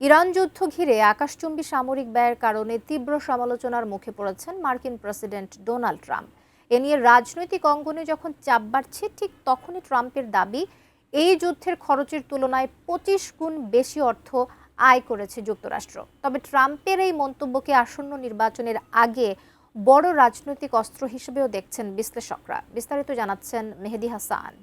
Iran যুদ্ধ ঘিরে আকাশচুম্বী সামরিক ব্যয়ের কারণে তীব্র সমালোচনার মুখে পড়েছেন মার্কিন প্রেসিডেন্ট ডোনাল্ড ট্রাম্প। এ নিয়ে রাজনৈতিক অঙ্গনে যখন চাপ বাড়ছে, ঠিক তখনই ট্রাম্পের দাবি এই যুদ্ধের খরচের তুলনায় 25 গুণ বেশি অর্থ আয় করেছে যুক্তরাষ্ট্র। তবে ট্রাম্পের এই মন্তব্যকে আসন্ন নির্বাচনের আগে বড় রাজনৈতিক অস্ত্র হিসেবেও দেখছেন বিশ্লেষকরা। বিস্তারিত জানাচ্ছেন মেহেদী হাসান।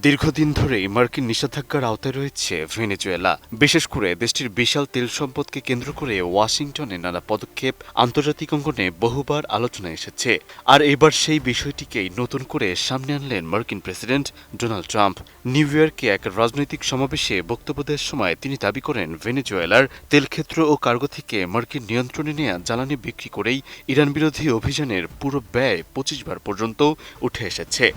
দীর্ঘদিন ধরেই মার্কিন নিষেধাজ্ঞার আওতায় রয়েছে ভেনেজুয়েলা। বিশেষ করে দেশটির বিশাল তেল সম্পদকে কেন্দ্র করে ওয়াশিংটনে নানা পদক্ষেপ আন্তর্জাতিক অঙ্গনে বহুবার আলোচনায় এসেছে। আর এবার সেই বিষয়টিকেই নতুন করে সামনে আনলেন মার্কিন প্রেসিডেন্ট ডোনাল্ড ট্রাম্প। নিউ ইয়র্কে এক রাজনৈতিক সমাবেশে বক্তব্য দেওয়ার সময় তিনি দাবি করেন, ভেনেজুয়েলার তেলক্ষেত্র ও কার্গো থেকে মার্কিন নিয়ন্ত্রণে নেওয়া জ্বালানি বিক্রি করেই ইরান বিরোধী অভিযানের পুরো ব্যয় 25 বার পর্যন্ত উঠে এসেছে।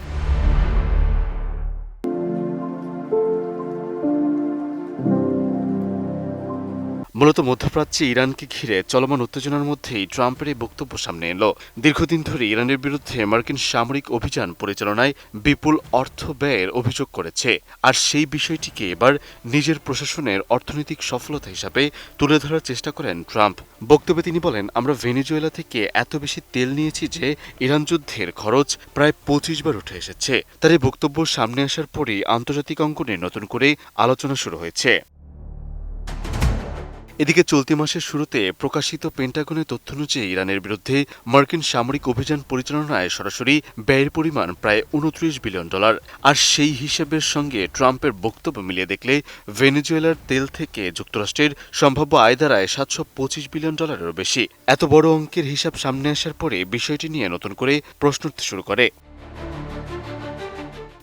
মূলত মধ্যপ্রাচ্যে ইরানকে ঘিরে চলমান উত্তেজনার মধ্যেই ট্রাম্পের এই বক্তব্য সামনে এলো। দীর্ঘদিন ধরে ইরানের বিরুদ্ধে মার্কিন সামরিক অভিযান পরিচালনায় বিপুল অর্থ ব্যয়ের অভিযোগ করেছে। আর সেই বিষয়টিকে এবার নিজের প্রশাসনের অর্থনৈতিক সফলতা হিসাবে তুলে ধরার চেষ্টা করেন ট্রাম্প। বক্তব্যে তিনি বলেন, আমরা ভেনেজুয়েলা থেকে এত বেশি তেল নিয়েছি যে ইরান যুদ্ধের খরচ প্রায় 25 বার উঠে এসেছে। তার এই বক্তব্য সামনে আসার পরই আন্তর্জাতিক অঙ্গনে নতুন করে আলোচনা শুরু হয়েছে। এদিকে চলতি মাসের শুরুতে প্রকাশিত পেন্টাগনের তথ্য অনুযায়ী ইরানের বিরুদ্ধে মার্কিন সামরিক অভিযান পরিচালনায় সরাসরি ব্যয়ের পরিমাণ প্রায় $29 বিলিয়ন। আর সেই হিসেবের সঙ্গে ট্রাম্পের বক্তব্য মিলিয়ে দেখলে ভেনেজুয়েলার তেল থেকে যুক্তরাষ্ট্রের সম্ভাব্য আয় দাঁড়ায় $725 বিলিয়ন বেশি। এত বড় অঙ্কের হিসাব সামনে আসার পরে বিষয়টি নিয়ে নতুন করে প্রশ্ন উঠতে শুরু করে।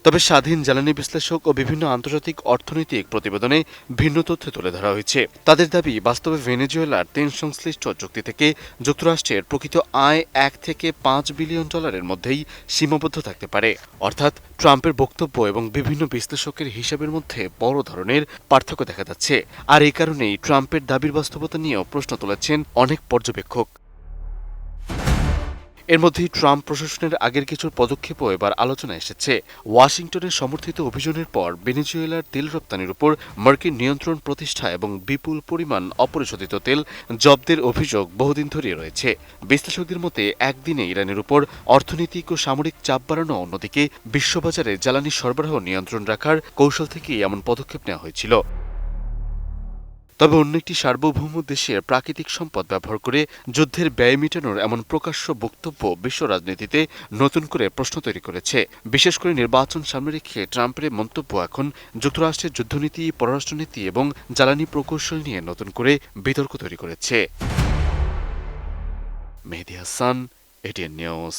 তবে স্বাধীন জ্বালানি বিশ্লেষক ও বিভিন্ন আন্তর্জাতিক অর্থনৈতিক প্রতিবেদনে ভিন্ন তথ্য তুলে ধরা হয়েছে। তাদের দাবি, বাস্তবে ভেনেজুয়েলার তেল সংশ্লিষ্ট চুক্তি থেকে যুক্তরাষ্ট্রের প্রকৃত আয় $1 থেকে $5 বিলিয়ন মধ্যেই সীমাবদ্ধ থাকতে পারে। অর্থাৎ ট্রাম্পের বক্তব্য এবং বিভিন্ন বিশ্লেষকের হিসাবের মধ্যে বড় ধরনের পার্থক্য দেখা যাচ্ছে। আর এই কারণেই ট্রাম্পের দাবির বাস্তবতা নিয়েও প্রশ্ন তুলেছেন অনেক পর্যবেক্ষক। এর মধ্যেই ট্রাম্প প্রশাসনের আগের কিছু পদক্ষেপও এবার আলোচনায় এসেছে। ওয়াশিংটনের সমর্থিত অভিযানের পর ভেনেজুয়েলার তেল রপ্তানির উপর মার্কিন নিয়ন্ত্রণ প্রতিষ্ঠা এবং বিপুল পরিমাণ অপরিশোধিত তেল জব্দের অভিযোগ বহুদিন ধরেই রয়েছে। বিশ্লেষকদের মতে একদিনে ইরানের উপর অর্থনৈতিক ও সামরিক চাপ বাড়ানো, অন্যদিকে বিশ্ববাজারে জ্বালানি সরবরাহ নিয়ন্ত্রণ রাখার কৌশল থেকেই এমন পদক্ষেপ নেওয়া হয়েছিল। তবে অন্য একটি সার্বভৌম দেশের প্রাকৃতিক সম্পদ ব্যবহার করে যুদ্ধের ব্যয় মেটানোর এমন প্রকাশ্য বক্তব্য বিশ্ব রাজনীতিতে নতুন করে প্রশ্ন তৈরি করেছে। বিশেষ করে নির্বাচন সামনে রেখে ট্রাম্পের মন্তব্য এখন যুক্তরাষ্ট্রের যুদ্ধনীতি, পররাষ্ট্রনীতি এবং জ্বালানি প্রকৌশল নিয়ে নতুন করে বিতর্ক তৈরি করেছে। মেহেদী হাসান, এটিএন নিউজ।